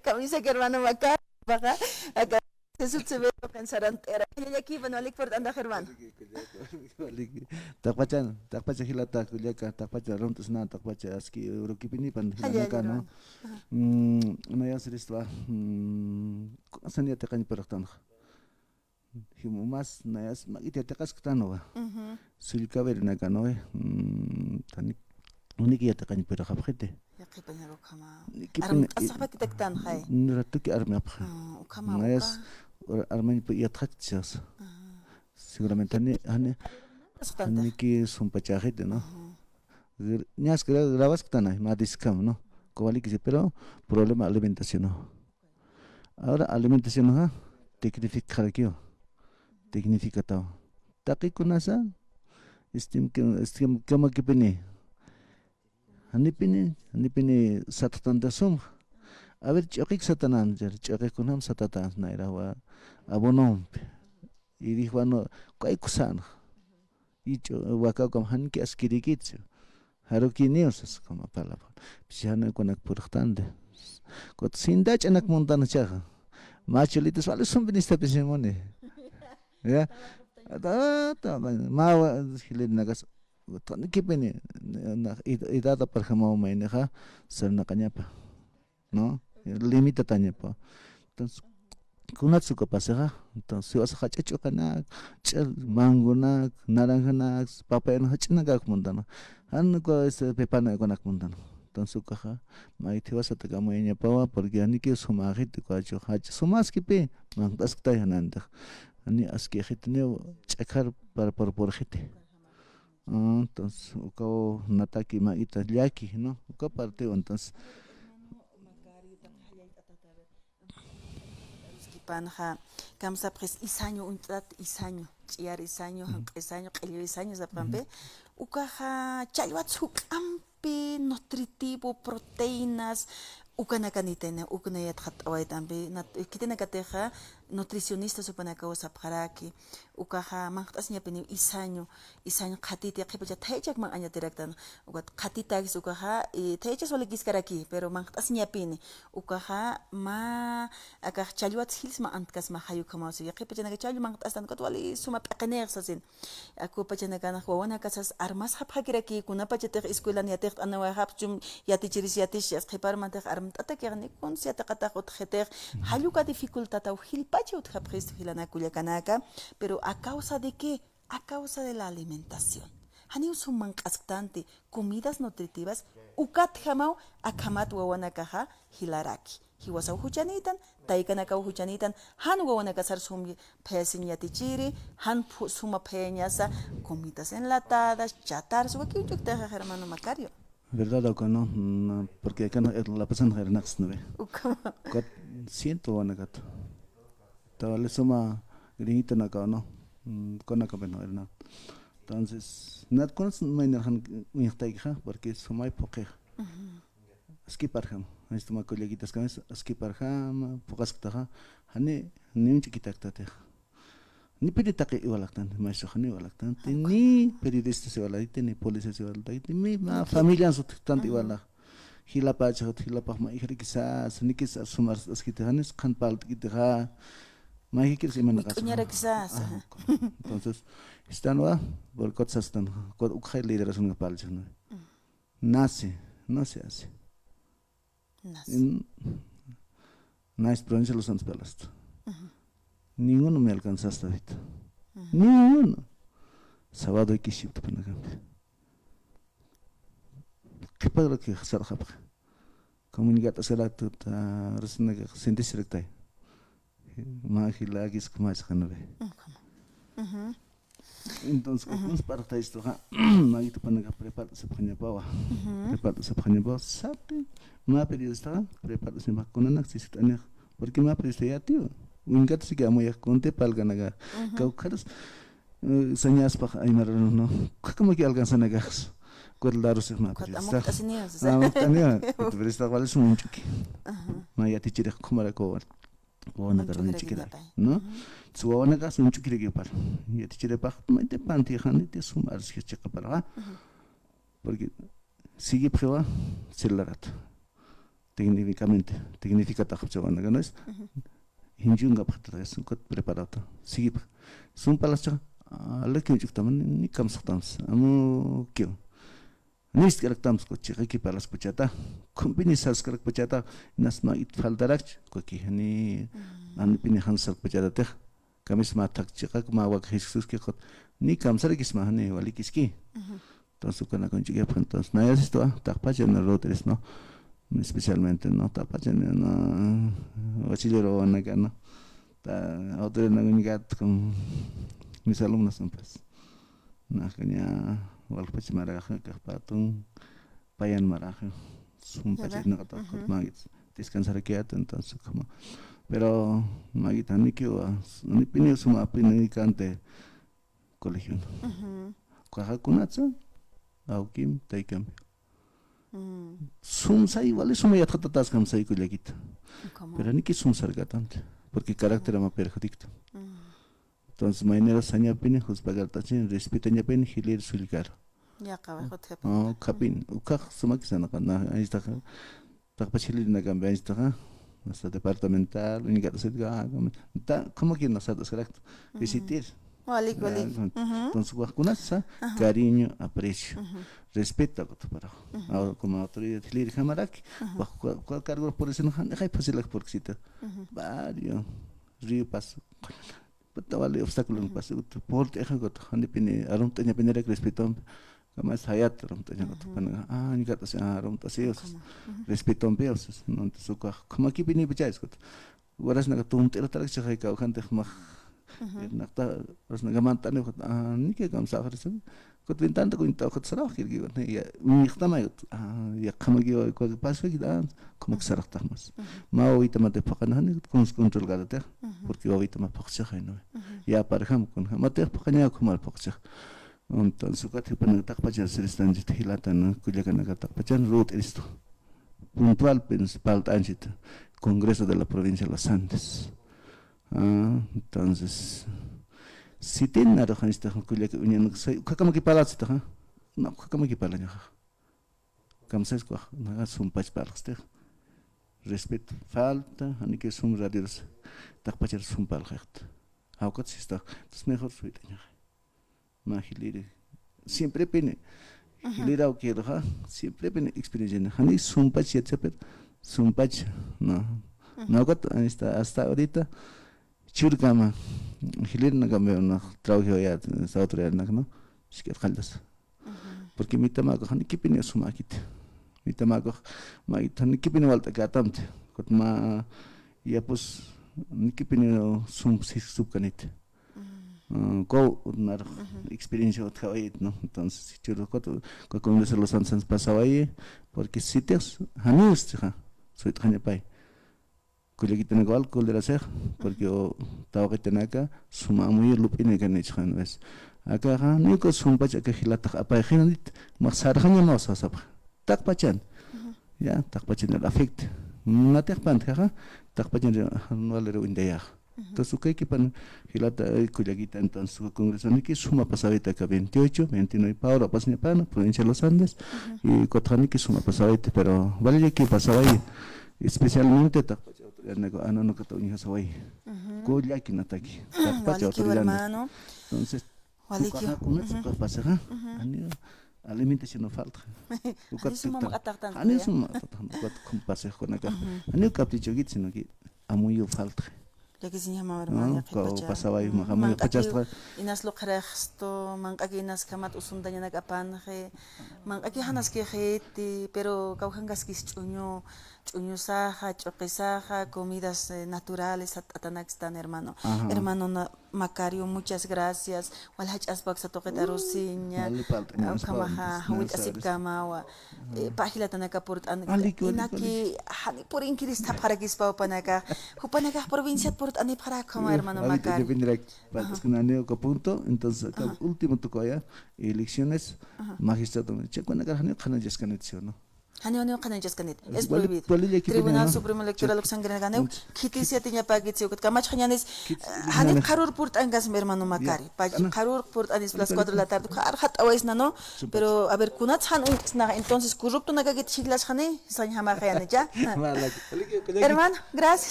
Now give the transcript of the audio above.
camisa que hermano Macar, baja, acá se ve pensaran era y aquí bueno alik por anda hermano. Takpacha hilata kuliaka takpacha rontos na takpacha aski urukipini pan Haya hilana ka no. hermano. Naya siristva sania tekani peraktan. Himumas nayas magite tekas ktano. Sulka verna ka no tani uniki ya tekani perakapete. Ya que penaro kama. Arm Nikipin asaba kitaktan hay. nratuki arme apha. Ukama Nayas uka. armani pe yatkhachas. Seguramente Asbanda. Niki sumpachajete, ¿no? Ñas grabas que están más discam, ¿no? Como que pero problema alimentación, ¿no? Ahora alimentación, ¿no? Tecnifica aquí, tecnifica todo. Taki kunasa, estim kama kipini. Hanipini satatan da sum. A ver, chokik satanan, chokik kunam satatan naira wa abonom. Y dijo, bueno, ¿cuál cosa? Y yo, waka como han que askirikitsu. Haruki news como palabra. Pishana con akpurtande. Kot sindach anak montana chaja. Macholitos vale son benista pesimone. Ya. Ma hilin nagas. Tani kipeni na idada par jamao maineja ser na kanyapa. No? Limita tanya pa. Entonces kunatsu ka pasaja. Entonces vas a hachacho kanak, mango nak, naranja nak, papaya nak hachinaga montana. Han ko pepana ko nak montana. Entonces kaja maiti vas a tagamo enya pawa porque ani que sumagit ko acho hach sumas que pe man askta hananda. Ani aski hitne chakar para por hite. Entonces ko nataki ma italiaki, ¿no? Ko parte entonces Panja kamsa pres isaño untrat isaño chiar isaño isaño qillo isaño zapampe ukaja chalwatsuk ampi nutritivo proteínas ukanakanitene ukunayat khat awaitambe kitena kateja nutricionista supanaka usapjaraki ukaja manqtasña peni isaño khatiti qipacha thaychak man aña tiraktan ukat khatita ukaja thaychas wala kiskaraki pero manqtasña pini ukaja ma akaj chalwat hilsma antkas ma hayu kamasi qipacha naga chalu manqtastan kat wali suma peqenersasin akupacha naga wawana kasas armas hapakiraki kunapacha teg escuela ni ateg anawa hapchum yatichiris yatish qipar mantek armtata kerni kun siata qata qot kheter haluka dificultata hilpacha utjapres hilana kuyakanaka pero a causa de qué? A causa de la alimentación. Hani suman kasktanti comidas nutritivas ukat jamao akamat wawanakaja hilaraki. Hiwasa huchanitan, taikanaka huchanitan, han wawanakasar sumi pesin yatichiri, han suma peñasa, comidas enlatadas, chatar, su aquí yo te hermano Macario. ¿Verdad o no? Porque acá la persona era nax no ve. Siento wanakat. Tawale suma grinita naka no. Con acá no era. Entonces, nat con mai narhan mihtaija porque sumai poke. Ski parham. Esto ma coleguitas cames ski parham pocas taja. Hane ni un chiquita tate. Ni peditake iwalaktan, maestro hani iwalaktan. Ni periodista se iwalaktan, ni policía se iwalaktan. Ni ma familia su tanto iwalak. Hilapa chahat hilapa ma ihri quizás ni quizás sumar skite hanes kan palt kitha. Ma hikir se mana kas. Entonces, están wa por cosas están. Con ukhay líderes un pal chano. Nace, no se hace. Nice pronuncia los santos pelas. Ninguno me alcanza hasta ahorita. Ninguno. Sábado hay que shift para acá. ¿Qué pasa lo que hacer acá? Comunicata será tu resina que sientes recta. Magila que es como es que no ve. Entonces, ¿cómo es para esto? Nadie te pone a preparar se pone pawa. Prepara se pone pawa. ¿Sabe? Me periodista prepara se va con una acción. Porque me periodista ya tío. Ungat si kamo ya konte palga naga kau karas senyas pa ay maroon no como que alcanza nagas cuál daros es más tania pero está cuál es un chuki maya tichire como la cobar o na garan chikira no su wana gas un chuki que par ya tichire pa mete panti khani te sumar si cheka para porque sigue prueba celarat técnicamente, significa tajapchawana, ¿no es? Hinjunga es un preparado, sigue. Son palascha, a que yo también ni kamsatams, amo kyo. Nis karaktams coche, aquí para las puchata, combinizas karak puchata, nasma it faldarach, coqui, ni anipini hansar puchata te, kamisma takchika, mawak Jesús que ni kamsarekisma, ni walikiski. Entonces, con la conchiga, entonces, no es esto, tapacha en el roteres, ¿no? Especialmente, ¿no? Tapacha en el bachillero, ¿no? Otro en la unidad con mis alumnos, pues. Nakanya, walpach maraja, kapatun, payan maraja, un pachino que toca, magis, descansar aquí entonces, como. Pero, magita, ni que ni pinio suma, pinio cante colegio. Kahakunatsa, aukim, taikam. Sumsa igual es una yatatatas kamsa y kulyakita. Pero ni que sumsar gatante, porque carácter ama perjudicto. Entonces, mañana saña pene, juzgar tachin, respetan ya pene, gilir sulgar. Ya acabé hotel. Oh, capin, ukak sumakisana kana, ahí está. Takpachili na cambia, ahí está. Hasta departamental, ni gata setga, como que nos ha descaracto. Visitir. Walik. Entonces, vacunarse, cariño, aprecio, respeto para como autoridad de Jamaraki, cuál cargo por eso no hay posibilidad por cita. Varios río paso. Pero vale obstáculo en paso. Por teja got, ande pine, arum tanya pine rek respeto. Kama es hayat arum tanya got. Ni gata se arum taseo. Respeto en peos. No te suka. Como aquí pine bichais got. Waras naga tuntero tarak chakay ka ukante khma. Nakta ras nagamantane got. Ni ke kam safar sen. Kot vintanta ko inta got sarah kirgi got. Ya mihtama got. Ya khamagi ko paso gidan. Como que sarah tahmas. Ma ahorita me te pagan hani con control gata. Porque ahorita me pakcha no. Ya para ham con mate pakanya ko mal pakcha. Entonces ko te pan tak pacha se están hilatan kuya kana tak pachan root esto. Puntual principal tanjit Congreso de la Provincia de los Andes. Entonces si tienen nada con esta kuya que unión como que palas está. No, como que palanya. Como se escoge, no es un pach para usted. Respeto, falta, ani que sum radios, tak pacher sum palrecht. Aukat si está, es mejor suiteña. Magilire, siempre pene, hilira o quiero, siempre pene experiencia. Ani sum pach yetchapet, sum pach, no. No aukat, hasta ahorita, churkama, hilir na cambio, no, trabajo ya, esta otra no, si que faltas. Porque mi tamago, ani que pene sumakite. Mi tamago, ma itani kipini walta katamte, kot ma ya pues ni kipini subkanite. Go unar experiencia otra vez, ¿no? Entonces si yo con Congreso de los Andes pasaba ahí, porque si te hanus tja, soy tjanya pai. Kuya kita igual kuya hacer, porque yo estaba que tenía acá, suma muy lupine que ni chjan ves. Acá ni ko sumpa que hilata apa hinit, mas sarhanya no sasap. Tak pachan, ya tak pachan el afecte. No te apanteja, tak pachan no le ruindea. Entonces que pan hilata kuyagita entonces su congreso ni que suma pasadita que 28, 29 ahora pasnya pana provincia de los Andes y Cotani que suma pasadita, pero vale que pasaba ahí especialmente tak pachan nego no que toña sawai. Kuyaki nataki. Tak pachan hermano. Entonces vale que con eso pasa, alimentación no falta. Ani suma kat compase con acá. Ani capricho git sino que amuyo falta. Ya que se llama hermano. Pasaba ahí mahamuyo pachastra. Inas lo cresto, man aquí nas kamat usundanya nagapanje. Man aquí hanas que heti, pero caujangas que chuño saja, choquesaja, comidas naturales atanaxtan hermano. Hermano Macario, muchas gracias. Walhach asbak sa toqueta rosiña. Kamaha, hawit asip kamawa. Pahila tanaka port inaki hani por inkrista para gispa panaka. Hupanaka provincia port ani para kama hermano Macario. Es que no punto, entonces último tocó ya elecciones magistrado. Che cuando gana no Hani canillas canit. Es Igual, prohibido. igual aquí Tribunal ¿no? Supremo Electoral Oxangren ganeu. Mucho. Kitisia tiña pagitsi ukut kamach jañanes. Kits- Hani Nale. qarur purt angas mi hermano Macari. Ana. Qarur purt anis las 4 de la tarde. Hat awais no. Pero a ver kunat han entonces corrupto naga git chiglas jane. Sañ hamar jane ya. Vale. Hermano, gracias.